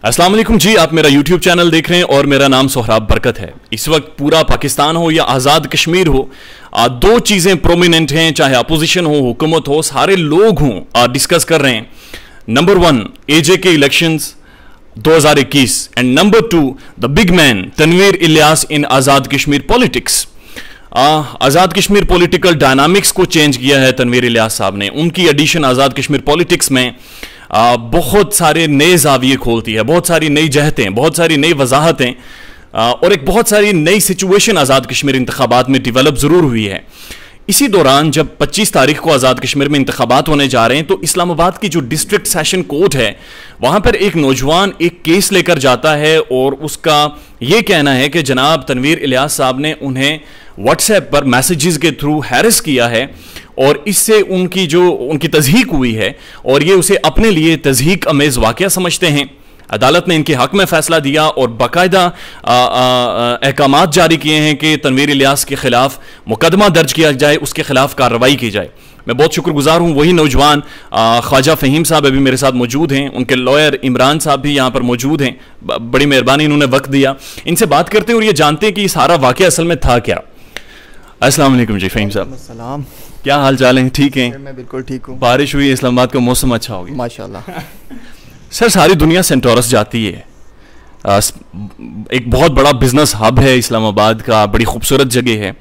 अस्सलाम वालेकुम जी, आप मेरा YouTube चैनल देख रहे हैं और मेरा नाम सोहराब बरकत है। इस वक्त पूरा पाकिस्तान हो या आज़ाद कश्मीर हो, दो चीज़ें प्रोमिनेंट हैं, चाहे अपोजिशन हो, हुकूमत हो, सारे लोग हों, डिस्कस कर रहे हैं। नंबर 1 AJ के elections 2021 and number 2 the big man Tanveer Ilyas in Azad Kashmir politics. Azad Kashmir political dynamics को चेंज किया है तनवीर इलियास साहब ने। उनकी एडिशन आज़ाद कश्मीर पॉलिटिक्स में बहुत सारे नए जाविये खोलती है, बहुत सारी नई जहतें, बहुत सारी नई वजाहतें और एक बहुत सारी नई सिचुएशन आज़ाद कश्मीर इंतखाबात में डेवलप ज़रूर हुई है। इसी दौरान जब 25 तारीख को आज़ाद कश्मीर में इंतखाबात होने जा रहे हैं तो इस्लामाबाद की जो डिस्ट्रिक्ट सेशन कोर्ट है वहाँ पर एक नौजवान एक केस लेकर जाता है और उसका ये कहना है कि जनाब तनवीर इलियास साहब ने उन्हें व्हाट्सएप पर मैसेजेस के थ्रू हैरेस किया है और इससे उनकी तज़हीक हुई है और ये उसे अपने लिए तज़हीक अमेज़ वाक़या समझते हैं। अदालत ने इनके हक में फैसला दिया और बाकायदा अहकामात जारी किए हैं कि तनवीर इलियास के खिलाफ मुकदमा दर्ज किया जाए, उसके खिलाफ कार्रवाई की जाए। मैं बहुत शुक्रगुजार हूँ। वही नौजवान ख्वाजा फ़हीम साहब अभी मेरे साथ मौजूद हैं, उनके लॉयर इमरान साहब भी यहाँ पर मौजूद हैं। बड़ी मेहरबानी, इन्होंने वक्त दिया। इनसे बात करते हैं और ये जानते हैं कि ये सारा वाक़या असल में था क्या। अस्सलाम वालेकुम जी फ़हीम साहब। अस्सलाम। क्या हाल चाल हैं? ठीक हैं? मैं बिल्कुल ठीक हूँ। बारिश हुई, इस्लामाबाद का मौसम अच्छा हो गया माशाल्लाह। सर, सारी दुनिया सेंटोरस जाती है, एक बहुत बड़ा बिजनेस हब है इस्लामाबाद का, बड़ी खूबसूरत जगह है।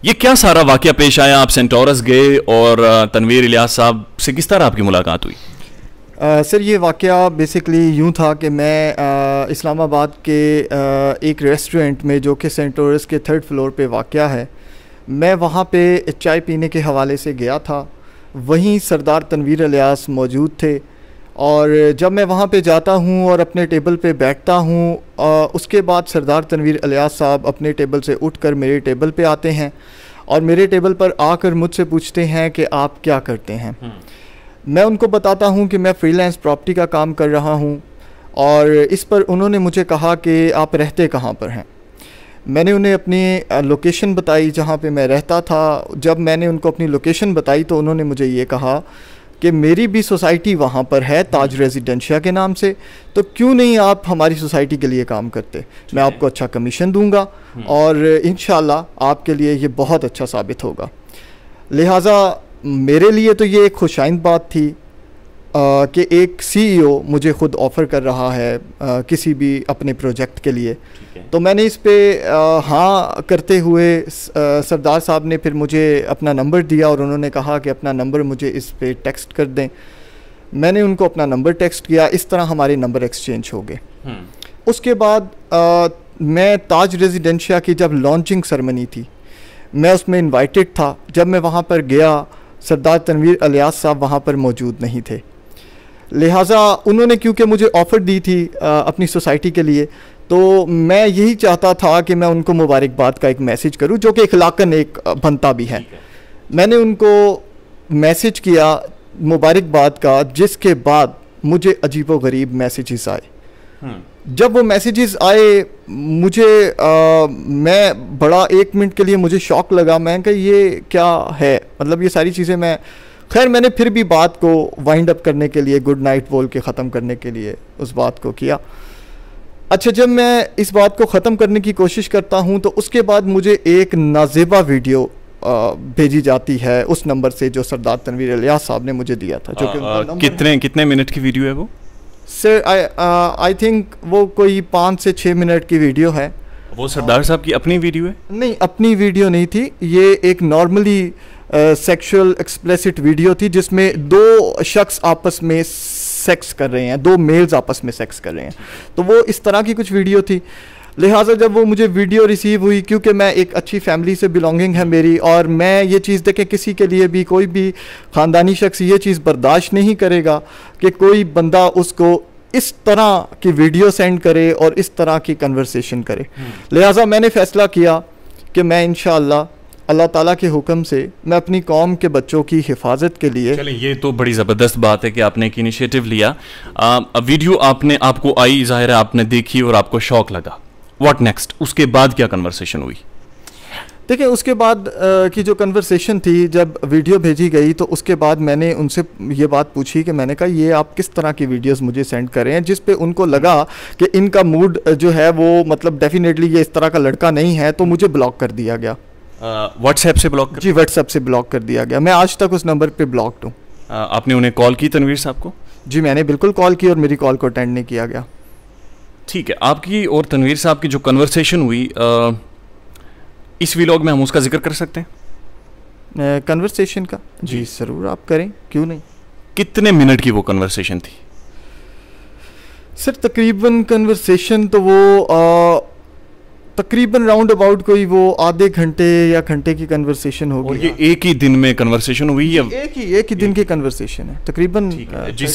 ये क्या सारा वाकया पेश आया? आप सेंटोरस गए और तनवीर इलियास साहब से किस तरह आपकी मुलाकात हुई? सर, ये वाकया बेसिकली यूँ था कि मैं इस्लामाबाद के एक रेस्टोरेंट में जो कि सेंटोरस के 3rd फ्लोर पे वाकया है, मैं वहाँ पे चाय पीने के हवाले से गया था। वहीं सरदार तनवीर इलियास मौजूद थे और जब मैं वहाँ पे जाता हूँ और अपने टेबल पे बैठता हूँ, उसके बाद सरदार तनवीर इलियास साहब अपने टेबल से उठकर मेरे टेबल पे आते हैं और मेरे टेबल पर आकर मुझसे पूछते हैं कि आप क्या करते हैं। मैं उनको बताता हूँ कि मैं फ्रीलांस प्रॉपर्टी का काम कर रहा हूँ और इस पर उन्होंने मुझे कहा कि आप रहते कहाँ पर हैं। मैंने उन्हें अपनी लोकेशन बताई जहाँ पे मैं रहता था। जब मैंने उनको अपनी लोकेशन बताई तो उन्होंने मुझे ये कहा कि मेरी भी सोसाइटी वहाँ पर है ताज रेजिडेंशिया के नाम से, तो क्यों नहीं आप हमारी सोसाइटी के लिए काम करते, मैं आपको अच्छा कमीशन दूंगा और इंशाल्लाह आपके लिए ये बहुत अच्छा साबित होगा। लिहाजा मेरे लिए तो ये एक खुशाइंद बात थी कि एक CEO मुझे ख़ुद ऑफ़र कर रहा है किसी भी अपने प्रोजेक्ट के लिए। तो मैंने इस पे हाँ करते हुए सरदार साहब ने फिर मुझे अपना नंबर दिया और उन्होंने कहा कि अपना नंबर मुझे इस पे टेक्स्ट कर दें। मैंने उनको अपना नंबर टेक्स्ट किया, इस तरह हमारे नंबर एक्सचेंज हो गए। उसके बाद मैं ताज रेजिडेंशिया की जब लॉन्चिंग सेरेमनी थी, मैं उसमें इन्वाइटेड था। जब मैं वहाँ पर गया, सरदार तनवीर इलियास साहब वहाँ पर मौजूद नहीं थे। लिहाजा उन्होंने क्योंकि मुझे ऑफ़र दी थी अपनी सोसाइटी के लिए, तो मैं यही चाहता था कि मैं उनको मुबारकबाद का एक मैसेज करूं जो कि अखलाकन एक बनता भी है। मैंने उनको मैसेज किया मुबारकबाद का, जिसके बाद मुझे अजीबो गरीब मैसेजेस आए। जब वो मैसेजेस आए मुझे मैं बड़ा 1 मिनट के लिए मुझे शॉक लगा। मैं कि ये क्या है, मतलब ये सारी चीज़ें मैं खैर मैंने फिर भी बात को वाइंड अप करने के लिए गुड नाइट बोल के ख़त्म करने के लिए उस बात को किया। अच्छा, जब मैं इस बात को ख़त्म करने की कोशिश करता हूँ तो उसके बाद मुझे एक नाज़ेबा वीडियो भेजी जाती है उस नंबर से जो सरदार तनवीर इलियास साहब ने मुझे दिया था, जो कि कितने मिनट की वीडियो है वो? सर आई थिंक वो कोई 5 से 6 मिनट की वीडियो है। वो सरदार साहब की अपनी वीडियो है? नहीं, अपनी वीडियो नहीं थी, ये एक नॉर्मली सेक्सुअल एक्सप्लिसिट वीडियो थी जिसमें 2 शख्स आपस में सेक्स कर रहे हैं, 2 मेल्स आपस में सेक्स कर रहे हैं। तो वो इस तरह की कुछ वीडियो थी। लिहाजा जब वो मुझे वीडियो रिसीव हुई, क्योंकि मैं एक अच्छी फैमिली से बिलोंगिंग है मेरी, और मैं ये चीज़ देखें किसी के लिए भी कोई भी ख़ानदानी शख्स ये चीज़ बर्दाश्त नहीं करेगा कि कोई बंदा उसको इस तरह की वीडियो सेंड करे और इस तरह की कन्वर्सेशन करे। लिहाजा मैंने फ़ैसला किया कि मैं इंशाअल्लाह अल्लाह ताला के हुक्म से मैं अपनी कौम के बच्चों की हिफाजत के लिए। चलिए, ये तो बड़ी ज़बरदस्त बात है कि आपने एक इनिशिएटिव लिया। वीडियो आपको आई, ज़ाहिर है आपने देखी और आपको शौक लगा। What next? उसके बाद क्या कन्वर्सेशन हुई? देखिए उसके बाद की जो कन्वर्सेशन थी, जब वीडियो भेजी गई तो उसके बाद मैंने उनसे ये बात पूछी कि मैंने कहा ये आप किस तरह की वीडियोस मुझे सेंड कर रहे हैं, जिस पे उनको लगा कि इनका मूड जो है वो मतलब डेफिनेटली ये इस तरह का लड़का नहीं है, तो मुझे ब्लॉक कर दिया गया। व्हाट्सएप से ब्लॉक? जी व्हाट्सएप से ब्लॉक कर दिया गया। मैं आज तक उस नंबर पे ब्लॉक्ड हूँ। आपने उन्हें कॉल की तनवीर साहब को? जी मैंने बिल्कुल कॉल की और मेरी कॉल को अटेंड नहीं किया गया। ठीक है, आपकी और तनवीर साहब की जो कन्वर्सेशन हुई इस व्लॉग में हम उसका जिक्र कर सकते हैं? कन्वर्सेशन का? जी ज़रूर, आप करें, क्यों नहीं। कितने मिनट की वो कन्वर्सेशन थी? सर तकरीबन कन्वर्सेशन तो वो तकरीबन राउंड अबाउट कोई वो आधे घंटे या घंटे की कन्वर्सेशन होगी। और ये एक ही दिन में कन्वर्सेशन हुई या एक ही दिन की कन्वर्सेशन है तकरीबन?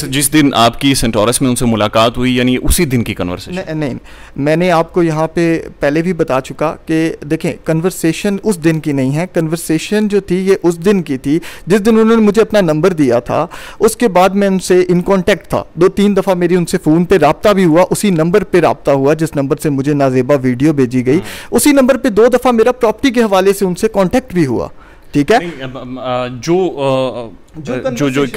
जिस दिन आपकी सेंटोरस में उनसे मुलाकात हुई यानी उसी दिन की कन्वर्सेशन? नहीं, मैंने आपको यहाँ पे पहले भी बता चुका कि देखें कन्वर्सेशन उस दिन की नहीं है। कन्वर्सेशन जो थी ये उस दिन की थी जिस दिन उन्होंने मुझे अपना नंबर दिया था। उसके बाद मैं उनसे इन कॉन्टैक्ट था, 2-3 दफ़ा मेरी उनसे फ़ोन पे रब्ता भी हुआ, उसी नंबर पे रब्ता हुआ जिस नंबर से मुझे नाज़ेबा वीडियो भेजी गई। उसी नंबर पे 2 दफा मेरा प्रॉपर्टी के हवाले से उनसे कांटेक्ट भी हुआ। ठीक है, जो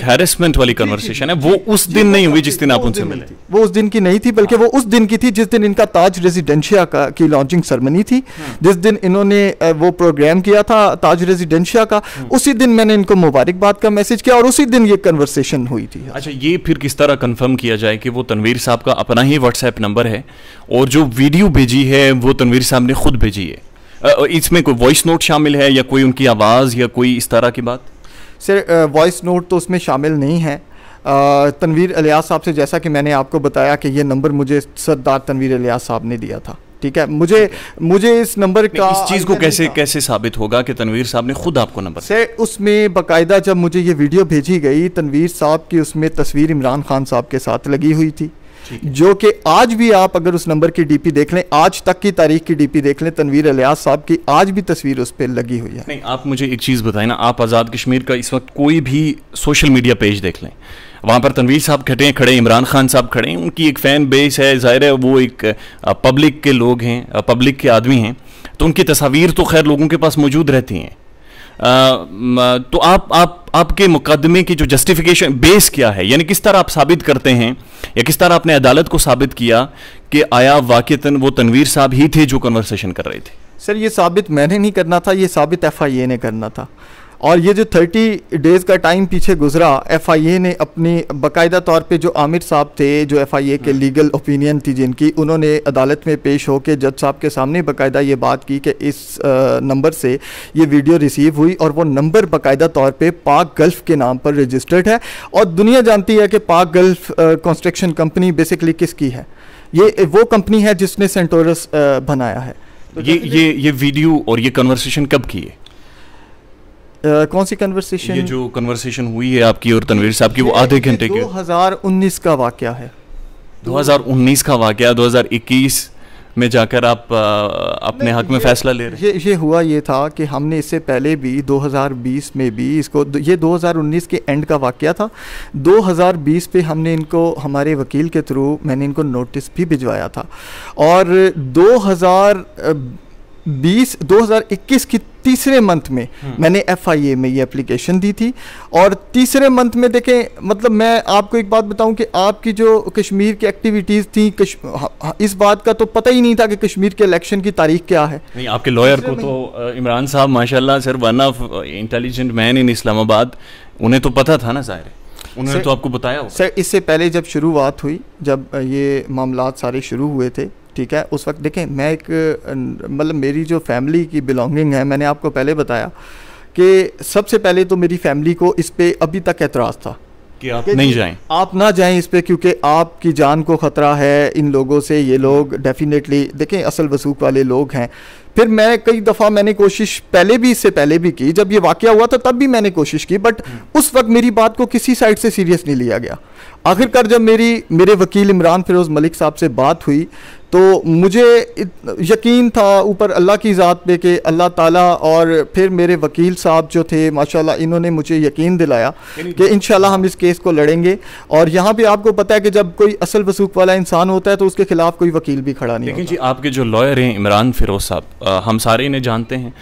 हैरेसमेंट वाली कन्वर्सेशन है वो उस दिन नहीं हुई जिस दिन आप उनसे मिले? वो उस दिन की नहीं थी, बल्कि वो उस दिन की थी जिस दिन इनका ताज रेजिडेंशिया की लॉन्चिंग सेरेमनी थी, जिस दिन इन्होंने वो प्रोग्राम किया था ताज रेजिडेंशिया का। उसी दिन मैंने इनको मुबारकबाद का मैसेज किया और उसी दिन ये कन्वर्सेशन हुई थी। अच्छा, ये फिर किस तरह कंफर्म किया जाए कि वो तनवीर साहब का अपना ही व्हाट्सएप नंबर है और जो वीडियो भेजी है वो तनवीर साहब ने खुद भेजी है? इसमें कोई वॉइस नोट शामिल है या कोई उनकी आवाज़ या कोई इस तरह की बात? सर वॉइस नोट तो उसमें शामिल नहीं है। तनवीर इलियास साहब से, जैसा कि मैंने आपको बताया कि ये नंबर मुझे सरदार तनवीर इलियास साहब ने दिया था। ठीक है, मुझे इस नंबर का इस चीज़ को कैसे साबित होगा कि तनवीर साहब ने खुद आपको नंबर? सर उसमें बाकायदा जब मुझे ये वीडियो भेजी गई, तनवीर साहब की उसमें तस्वीर इमरान खान साहब के साथ लगी हुई थी, जो कि आज भी आप अगर उस नंबर की डीपी देख लें, आज तक की तारीख की डीपी देख लें, तनवीर इलियास साहब की आज भी तस्वीर उस पर लगी हुई है। नहीं, आप मुझे एक चीज़ बताएं ना, आप आज़ाद कश्मीर का इस वक्त कोई भी सोशल मीडिया पेज देख लें, वहाँ पर तनवीर साहब खड़े, इमरान खान साहब खड़े हैं, उनकी एक फ़ैन बेस है, ज़ाहिर है वो एक पब्लिक के लोग हैं, पब्लिक के आदमी हैं, तो उनकी तस्वीर तो खैर लोगों के पास मौजूद रहती हैं। तो आपके मुकदमे की जो जस्टिफिकेशन बेस क्या है, यानी किस तरह आप साबित करते हैं या किस तरह आपने अदालत को साबित किया कि आया वाकईतन वो तनवीर साहब ही थे जो कन्वर्सेशन कर रहे थे? सर ये साबित मैंने नहीं करना था, ये साबित FIA ने करना था। और ये जो 30 डेज़ का टाइम पीछे गुजरा, FIA ने अपनी बाकायदा तौर पे जो आमिर साहब थे, जो FIA के लीगल ओपिनियन थी जिनकी, उन्होंने अदालत में पेश होकर जज साहब के सामने बाकायदा ये बात की कि इस नंबर से ये वीडियो रिसीव हुई और वो नंबर बाकायदा तौर पे पाक गल्फ़ के नाम पर रजिस्टर्ड है। और दुनिया जानती है कि पाक गल्फ़ कंस्ट्रक्शन कंपनी बेसिकली किसकी है। ये वो कंपनी है जिसने सेंटोरस बनाया है। तो ये वीडियो और ये कन्वर्सेशन कब की है? कौन सी कन्वर्सेशन? ये जो कन्वर्सेशन हुई है आपकी और तनवीर साहब की, वो आधे घंटे की? 2019 का वाकया है। 2019 का वाकया, 2021 में जाकर आप अपने हक में फैसला ले रहे हैं? ये हुआ ये था कि हमने इससे पहले भी 2020 में भी इसको, ये 2019 के एंड का वाकया था, 2020 पे हमने इनको हमारे वकील के थ्रू मैंने इनको नोटिस भी भिजवाया था। और 2021 की तीसरे मंथ में मैंने FIA में ये एप्लीकेशन दी थी। और तीसरे मंथ में देखें, मतलब मैं आपको एक बात बताऊं कि आपकी जो कश्मीर की एक्टिविटीज़ थी, इस बात का तो पता ही नहीं था कि कश्मीर के इलेक्शन की तारीख क्या है। नहीं, आपके लॉयर को तो इमरान साहब माशाल्लाह sir, one of intelligent man in Islamabad, उन्हें तो पता था ना, ज़ाहिर है उन्होंने तो आपको बताया। सर इससे पहले जब शुरुआत हुई, जब ये मामलात सारे शुरू हुए थे, ठीक है, उस वक्त देखें मैं एक मतलब मेरी जो फैमिली की बिलोंगिंग है, मैंने आपको पहले बताया कि सबसे पहले तो मेरी फैमिली को इस पे अभी तक एतराज़ था कि आप नहीं जाएं, आप ना जाएं इस पे, क्योंकि आपकी जान को ख़तरा है इन लोगों से। ये लोग डेफिनेटली देखें असल वसूक वाले लोग हैं। फिर मैं कई दफ़ा मैंने कोशिश पहले भी, इससे पहले भी की, जब ये वाक़या हुआ था तब भी मैंने कोशिश की, बट उस वक्त मेरी बात को किसी साइड से सीरियस नहीं लिया गया। आखिरकार जब मेरे वकील इमरान फिरोज़ मलिक साहब से बात हुई तो मुझे यकीन था ऊपर अल्लाह की ज़ात पे कि अल्लाह ताला, और फिर मेरे वकील साहब जो थे माशाल्लाह, इन्होंने मुझे यकीन दिलाया कि इंशाल्लाह हम इस केस को लड़ेंगे। और यहाँ पे आपको पता है कि जब कोई असल वसूक वाला इंसान होता है तो उसके खिलाफ कोई वकील भी खड़ा नहीं होता। लेकिन जी आपके जो लॉयर हैं इमरान फिरोज़ साहब, हम सारे इन्हें जानते हैं,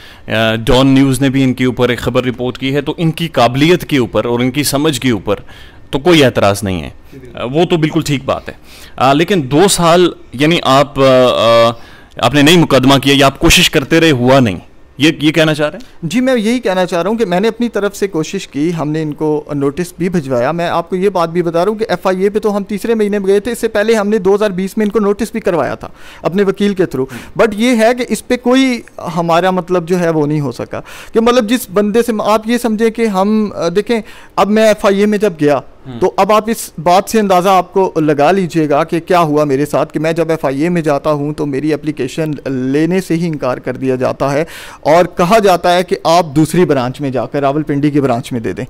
डॉन न्यूज़ ने भी इनके ऊपर एक खबर रिपोर्ट की है, तो इनकी काबिलियत के ऊपर और इनकी समझ के ऊपर तो कोई एतराज़ नहीं है, वो तो बिल्कुल ठीक बात है। लेकिन 2 साल यानी आपने नहीं मुकदमा किया या आप कोशिश करते रहे, हुआ नहीं, ये कहना चाह रहे हैं? जी मैं यही कहना चाह रहा हूँ कि मैंने अपनी तरफ से कोशिश की, हमने इनको नोटिस भी भिजवाया। मैं आपको ये बात भी बता रहा हूँ कि FIA पे तो हम तीसरे महीने में गए थे, इससे पहले हमने 2020 में इनको नोटिस भी करवाया था अपने वकील के थ्रू। बट ये है कि इस पर कोई हमारा मतलब जो है वो नहीं हो सका, कि मतलब जिस बंदे से आप ये समझें कि हम देखें, अब मैं FIA में जब गया तो अब आप इस बात से अंदाज़ा आपको लगा लीजिएगा कि क्या हुआ मेरे साथ, कि मैं जब FIA में जाता हूं तो मेरी एप्लीकेशन लेने से ही इनकार कर दिया जाता है और कहा जाता है कि आप दूसरी ब्रांच में जाकर रावलपिंडी की ब्रांच में दे दें।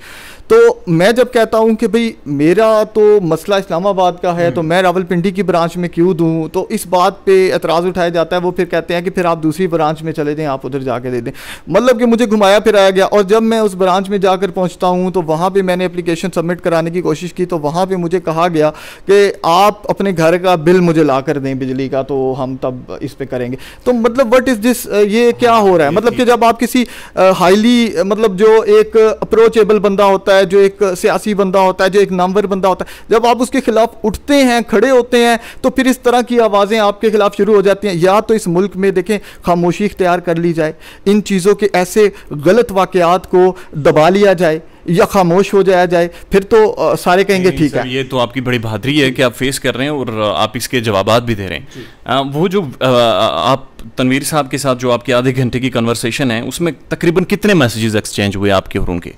तो मैं जब कहता हूं कि भाई मेरा तो मसला इस्लामाबाद का है तो मैं रावलपिंडी की ब्रांच में क्यों दूं, तो इस बात पे एतराज़ उठाया जाता है। वो फिर कहते हैं कि फिर आप दूसरी ब्रांच में चले जाएं, आप उधर जाके दे दें। मतलब कि मुझे घुमाया फिराया गया, और जब मैं उस ब्रांच में जाकर पहुँचता हूँ तो वहाँ पर मैंने एप्लीकेशन सबमिट कराने की कोशिश की, तो वहाँ पे मुझे कहा गया कि आप अपने घर का बिल मुझे ला कर दें बिजली का, तो हम तब इस पे करेंगे। तो मतलब व्हाट इज़ दिस, ये क्या हो रहा है? मतलब कि जब आप किसी हाईली मतलब जो एक अप्रोचेबल बंदा होता है, जो एक सियासी बंदा होता है, जो एक नामवर बंदा होता है, जब आप उसके खिलाफ उठते हैं, खड़े होते हैं, तो फिर इस तरह की आवाज़ें आपके खिलाफ शुरू हो जाती हैं। या तो इस मुल्क में देखें खामोशी इख्तियार कर ली जाए, इन चीज़ों के ऐसे गलत वाक़यात को दबा लिया जाए, या खामोश हो जाया जाए, फिर तो सारे कहेंगे ठीक है। ये तो आपकी बड़ी बहादुरी है कि आप फेस कर रहे हैं और आप इसके जवाबात भी दे रहे हैं। वो जो आप तनवीर साहब के साथ जो आपके आधे घंटे की कन्वर्सेशन है, उसमें तकरीबन कितने मैसेजेस एक्सचेंज हुए आपके और उनके?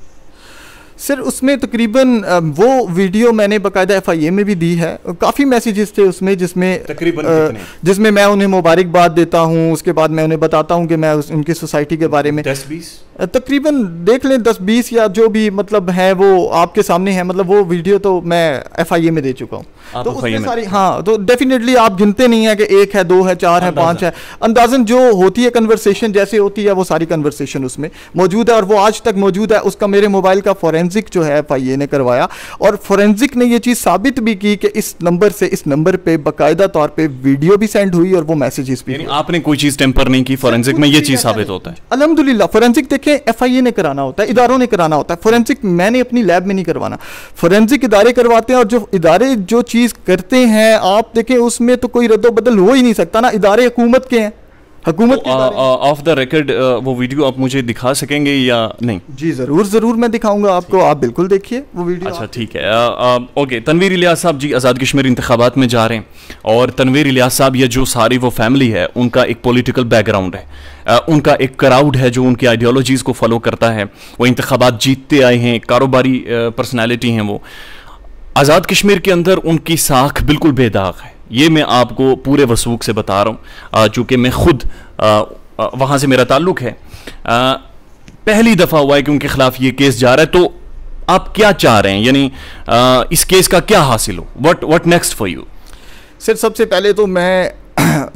सर उसमें तकरीबन वो वीडियो मैंने बाकायदा FIA में भी दी है, काफ़ी मैसेजेस थे उसमें, जिसमें मैं उन्हें मुबारकबाद देता हूँ, उसके बाद मैं उन्हें बताता हूँ कि मैं उनकी सोसाइटी के बारे में 10-20 तकरीबन देख लें 10-20 या जो भी मतलब है वो आपके सामने है। मतलब वो वीडियो तो मैं FIA में दे चुका हूँ, तो उसमें सारी, हाँ, तो डेफिनेटली आप गिनते नहीं है कि 1 है, 2 है, 4 है, 5 है, अंदाजन जो होती है कन्वर्सेशन जैसे होती है वो सारी कन्वर्सेशन उसमें मौजूद है, और वो आज तक मौजूद है। उसका मेरे मोबाइल का फोरेंसिक जो है FIA ने करवाया, और फोरेंसिक ने ये चीज़ साबित भी की कि इस नंबर से इस नंबर पे बाकायदा तौर पे वीडियो भी सेंड हुई और वो मैसेजेस भी। आपने कोई चीज़ टेम्पर नहीं की, फोरेंसिक में ये चीज़ साबित होता है। अल्हम्दुलिल्लाह, फोरेंसिक देखें FIA ने कराना होता है, इदारों ने कराना होता है। फोरेंसिक मैंने अपनी लैब में नहीं करवाना, फोरेंसिक इदारे करवाते हैं, और जो इदारे जो चीज़ करते हैं आप देखें उसमें तो कोई रद्दो-बदल हो ही नहीं सकता ना, इदारे हुकूमत के हैं, हुकूमत ऑफ द रिकॉर्ड वो वीडियो आप मुझे दिखा सकेंगे या नहीं? जी ज़रूर मैं दिखाऊंगा आपको, आप बिल्कुल देखिए वो वीडियो। अच्छा ठीक है। ओके, तनवीर इलियास साहब जी आज़ाद कश्मीर इंतखाबात में जा रहे हैं, और तनवीर इलियास साहब ये जो सारी वो फैमिली है उनका एक पॉलिटिकल बैकग्राउंड है, उनका एक क्राउड है जो उनकी आइडियोलॉजीज़ को फॉलो करता है, वो इंतखाबात जीतते आए हैं, कारोबारी पर्सनैलिटी हैं वो। आज़ाद कश्मीर के अंदर उनकी साख बिल्कुल बेदाग है, ये मैं आपको पूरे वसूख से बता रहा हूँ, चूँकि मैं खुद वहाँ से मेरा ताल्लुक़ है। पहली दफ़ा हुआ है कि उनके ख़िलाफ़ ये केस जा रहा है, तो आप क्या चाह रहे हैं, यानी इस केस का क्या हासिल हो, what next for you? Sir सबसे पहले तो मैं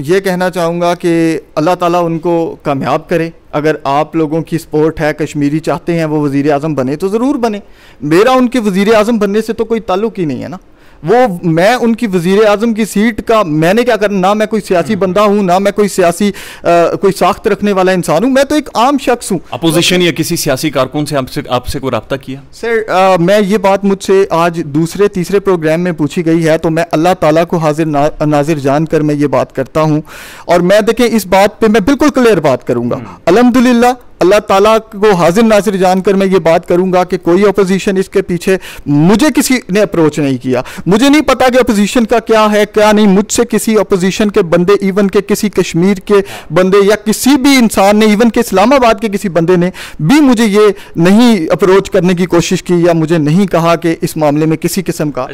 ये कहना चाहूँगा कि अल्लाह ताला उनको कामयाब करे। अगर आप लोगों की सपोर्ट है, कश्मीरी चाहते हैं वो वज़ीर आज़म बने तो ज़रूर बने। मेरा उनके वज़ीर आज़म बनने से तो कोई ताल्लुक़ ही नहीं है ना, वो मैं उनकी वज़ीर आज़म की सीट का मैंने क्या करना, ना मैं कोई सियासी बंदा हूँ, ना मैं कोई सियासी कोई साख्त रखने वाला इंसान हूँ, मैं तो एक आम शख्स हूँ। अपोजिशन या किसी सियासी कारकुन से आपसे कोई रब्ता किया? सर मैं ये बात मुझसे आज दूसरे तीसरे प्रोग्राम में पूछी गई है, तो मैं अल्लाह ताला को हाजिर नाजिर जान कर मैं ये बात करता हूँ, और मैं देखें इस बात पे मैं बिल्कुल क्लियर बात करूँगा। अल्हम्दुलिल्लाह अल्लाह ताला को हाजिर नाजिर जानकर मैं ये बात करूंगा कि कोई अपोजिशन इसके पीछे, मुझे किसी ने अप्रोच नहीं किया, मुझे नहीं पता कि अपोजिशन का क्या है क्या नहीं, मुझसे किसी अपोजिशन के बंदे, इवन के किसी कश्मीर के बंदे या किसी भी इंसान ने, इवन के इस्लामाबाद के किसी बंदे ने भी मुझे ये नहीं अप्रोच करने की कोशिश की या मुझे नहीं कहा कि इस मामले में किसी किस्म का।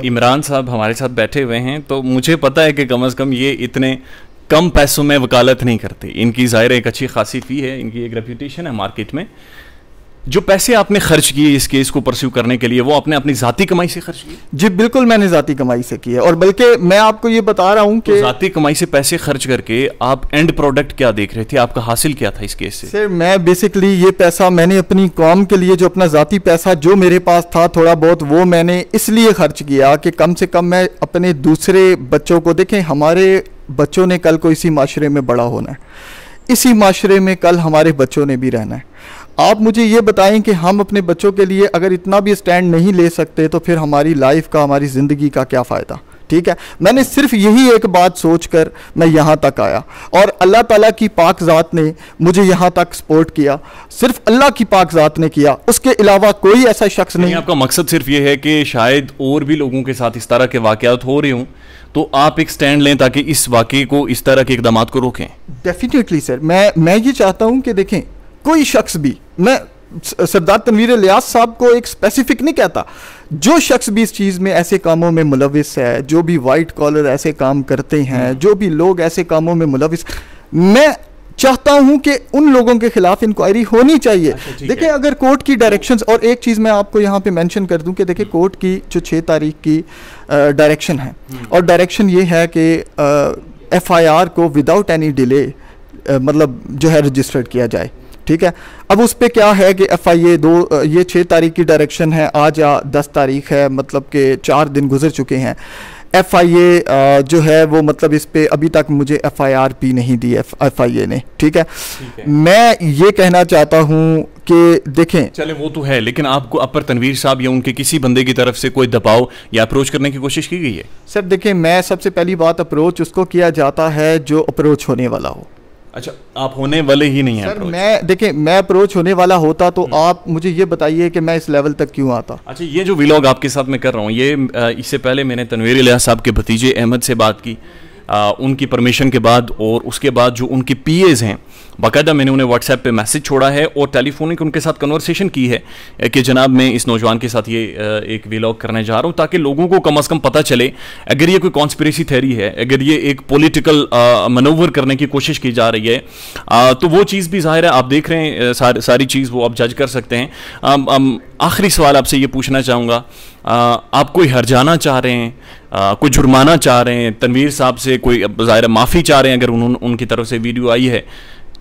इमरान साहब हमारे साथ बैठे हुए हैं, तो मुझे पता है कि कम अज़ कम ये इतने कम पैसों में वकालत नहीं करते, इनकी ज़ाहिर एक अच्छी खासी फ़ी है, इनकी एक रेप्यूटेशन है मार्केट में। जो पैसे आपने खर्च किए इस केस को परस्यू करने के लिए, वो आपने अपनी ज़ाती कमाई से खर्च किए? जी बिल्कुल, मैंने ज़ाती कमाई से किया, और बल्कि मैं आपको ये बता रहा हूँ कि ज़ाती कमाई से पैसे खर्च करके आप एंड प्रोडक्ट क्या देख रहे थे, आपका हासिल क्या था इस केस से? सर मैं बेसिकली ये पैसा मैंने अपनी कौम के लिए, जो अपना ज़ाती पैसा जो मेरे पास था थोड़ा बहुत, वो मैंने इसलिए खर्च किया कि कम से कम मैं अपने दूसरे बच्चों को, देखें हमारे बच्चों ने कल को इसी माशरे में बड़ा होना है, इसी माशरे में कल हमारे बच्चों ने भी रहना है। आप मुझे ये बताएं कि हम अपने बच्चों के लिए अगर इतना भी स्टैंड नहीं ले सकते तो फिर हमारी लाइफ का, हमारी ज़िंदगी का क्या फ़ायदा। ठीक है, मैंने सिर्फ यही एक बात सोचकर मैं यहाँ तक आया और अल्लाह ताला की पाक ज़ात ने मुझे यहाँ तक सपोर्ट किया, सिर्फ अल्लाह की पाक ज़ात ने किया, उसके अलावा कोई ऐसा शख्स नहीं। आपका मकसद सिर्फ ये है कि शायद और भी लोगों के साथ इस तरह के वाक़यात हो रहे हों तो आप एक स्टैंड लें ताकि इस वाक़े को, इस तरह के इक़दामात को रोकें। डेफिनेटली सर, मैं ये चाहता हूँ कि देखें कोई शख्स भी, मैं सरदार तनवीर इलियास साहब को एक स्पेसिफिक नहीं कहता, जो शख्स भी इस चीज़ में ऐसे कामों में मुलविस है, जो भी वाइट कॉलर ऐसे काम करते हैं, जो भी लोग ऐसे कामों में मुलविस, मैं चाहता हूं कि उन लोगों के खिलाफ इंक्वायरी होनी चाहिए। देखिए अगर कोर्ट की डायरेक्शंस, और एक चीज़ मैं आपको यहाँ पे मेंशन कर दूं कि देखिए कोर्ट की जो 6 तारीख की डायरेक्शन है, और डायरेक्शन ये है कि FIR को विदाउट एनी डिले मतलब जो है रजिस्टर्ड किया जाए। ठीक है, अब उस पर क्या है कि FIA ये 6 तारीख की डायरेक्शन है, आज 10 तारीख है, मतलब कि 4 दिन गुजर चुके हैं। FIA जो है वो मतलब इस पे अभी तक मुझे FIR नहीं दी FIA ने। ठीक है, मैं ये कहना चाहता हूँ कि देखें, चले वो तो है, लेकिन आपको अब पर तनवीर साहब या उनके किसी बंदे की तरफ से कोई दबाव या अप्रोच करने की कोशिश की गई है? सर देखें, मैं सबसे पहली बात, अप्रोच उसको किया जाता है जो अप्रोच होने वाला हो। अच्छा, आप होने वाले ही नहीं हैं? सर मैं देखें, मैं अप्रोच होने वाला होता तो आप मुझे ये बताइए कि मैं इस लेवल तक क्यों आता। अच्छा, ये जो व्लॉग आपके साथ मैं कर रहा हूँ, ये इससे पहले मैंने तनवीर इलियास साहब के भतीजे अहमद से बात की, उनकी परमिशन के बाद, और उसके बाद जो उनके PAs हैं, बाकायदा मैंने उन्हें व्हाट्सएप पे मैसेज छोड़ा है और टेलीफोनिक उनके साथ कन्वर्सेशन की है कि जनाब मैं इस नौजवान के साथ ये एक व्लॉग करने जा रहा हूँ, ताकि लोगों को कम अज़ कम पता चले अगर ये कोई कॉन्स्पिरेसी थ्योरी है, अगर ये एक पॉलिटिकल मनोवर करने की कोशिश की जा रही है तो वो चीज़ भी ज़ाहिर है, आप देख रहे हैं सारी चीज़ वो आप जज कर सकते हैं। आखिरी सवाल आपसे ये पूछना चाहूँगा, आप कोई हर्जाना चाह रहे हैं, कोई जुर्माना चाह रहे हैं तनवीर साहब से, कोई ज़ाहिर माफ़ी चाह रहे हैं अगर उनकी तरफ से वीडियो आई है,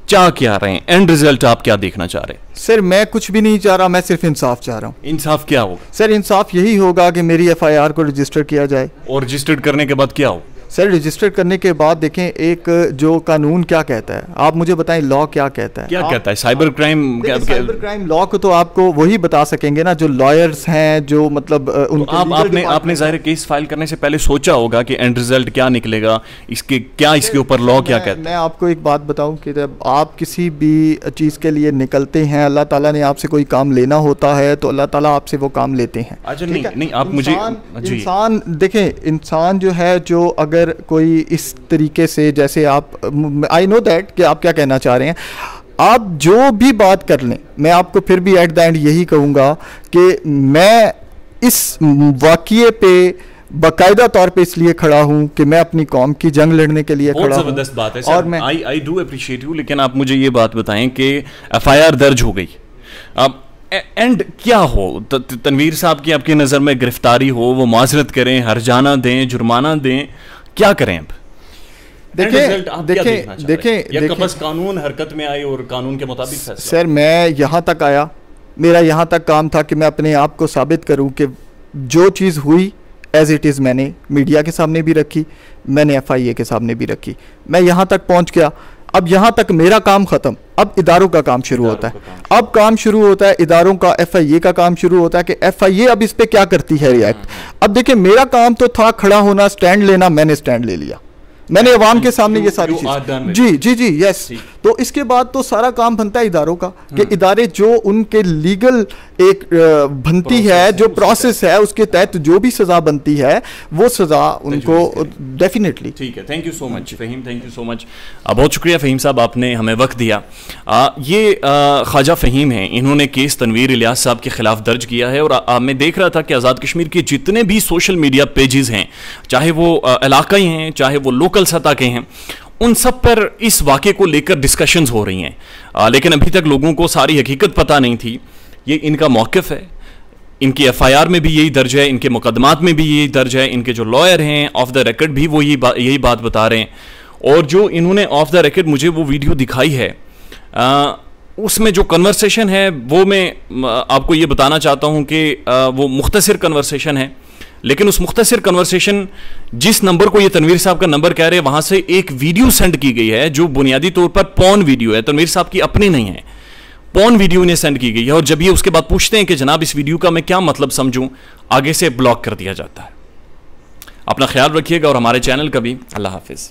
चाह क्या रहे हैं, एंड रिजल्ट आप क्या देखना चाह रहे हैं? सर मैं कुछ भी नहीं चाह रहा, मैं सिर्फ इंसाफ चाह रहा हूँ। इंसाफ क्या होगा? सर इंसाफ यही होगा कि मेरी FIR को रजिस्टर किया जाए। और रजिस्टर्ड करने के बाद क्या हो? सर रजिस्टर करने के बाद देखें, एक जो कानून क्या कहता है, आप मुझे बताएं, लॉ क्या कहता है? क्या कहता है? Cyber crime, cyber crime law को तो आपको वही बता सकेंगे ना जो लॉयर्स हैं, जो मतलब तो आपने ज़ाहिर केस फाइल करने से पहले सोचा होगा कि एंड रिजल्ट क्या निकलेगा, इसके ऊपर लॉ क्या कहता है? मैं आपको एक बात बताऊं कि जब आप किसी भी चीज़ के लिए निकलते हैं, अल्लाह ताला ने आपसे कोई काम लेना होता है तो अल्लाह ताला आपसे वो काम लेते हैं। अच्छा, नहीं आप मुझे, इंसान देखें, इंसान जो है, जो अगर कोई इस तरीके से, जैसे आप, आई नो दैट कि आप क्या कहना चाह रहे हैं, आप जो भी बात कर लें, मैं आपको फिर भी एट द एंड यही कहूँगा कि मैं इस वाक़ये पे बाकायदा तौर पे इसलिए खड़ा हूँ कि मैं अपनी कौम की जंग लड़ने के लिए खड़ा हूँ। ज़बरदस्त बात है और मैं आई डू अप्रिशिएट यू, लेकिन आप मुझे ये बात बताएं कि FIR दर्ज हो गई, अब एंड क्या हो? तनवीर साहब की आपकी नज़र में गिरफ्तारी हो, वो माजरत करें, हर्जाना दें, जुर्माना दें, क्या करें? अब देखें बस कानून हरकत में आए और कानून के मुताबिक फैसला। सर मैं यहाँ तक आया, मेरा यहाँ तक काम था कि मैं अपने आप को साबित करूँ कि जो चीज़ हुई एज इट इज़ मैंने मीडिया के सामने भी रखी, मैंने FIA के सामने भी रखी, मैं यहाँ तक पहुँच गया। अब यहाँ तक मेरा काम ख़त्म, अब इदारों का काम शुरू होता है। अब काम शुरू होता है इदारों का, FIA का काम शुरू होता है कि FIA अब इस पे क्या करती है रिएक्ट। अब देखिए मेरा काम तो था खड़ा होना, स्टैंड लेना, मैंने स्टैंड ले लिया, मैंने अवाम के सामने ये सारी चीज़, जी यस। तो इसके बाद तो सारा काम बनता है इदारों का कि इदारे जो उनके लीगल एक बनती है, जो प्रोसेस है, उसके तहत जो भी सज़ा बनती है वो सज़ा उनको डेफिनेटली। ठीक है, thank you so much Faheem, thank you so much, बहुत शुक्रिया फ़हीम साहब, आपने हमें वक्त दिया। ये ख्वाजा फ़हीम हैं, इन्होंने केस तनवीर इलियास साहब के ख़िलाफ़ दर्ज किया है और मैं देख रहा था कि आज़ाद कश्मीर के जितने भी सोशल मीडिया पेजेस हैं, चाहे वो इलाकाई हैं, चाहे वो लोकल सतह के हैं, उन सब पर इस वाक़े को लेकर डिस्कशंस हो रही हैं, लेकिन अभी तक लोगों को सारी हकीकत पता नहीं थी। ये इनका मौक़िफ़ है, इनकी FIR में भी यही दर्ज है, इनके मुकदमात में भी यही दर्ज है, इनके जो लॉयर हैं ऑफ द रिकॉर्ड भी वो यही बात बता रहे हैं। और जो इन्होंने ऑफ द रिकॉर्ड मुझे वो वीडियो दिखाई है, उसमें जो कन्वर्सेशन है वो मैं आपको ये बताना चाहता हूँ कि वो मुख्तसर कन्वर्सेशन है, लेकिन उस मुख्तसर कन्वर्सेशन, जिस नंबर को ये तनवीर साहब का नंबर कह रहे हैं, वहां से एक वीडियो सेंड की गई है जो बुनियादी तौर पर पॉर्न वीडियो है, तनवीर साहब की अपनी नहीं है, पॉर्न वीडियो ने सेंड की गई है। और जब ये उसके बाद पूछते हैं कि जनाब इस वीडियो का मैं क्या मतलब समझूं, आगे से ब्लॉक कर दिया जाता है। अपना ख्याल रखिएगा और हमारे चैनल का भी। अल्लाह हाफिज।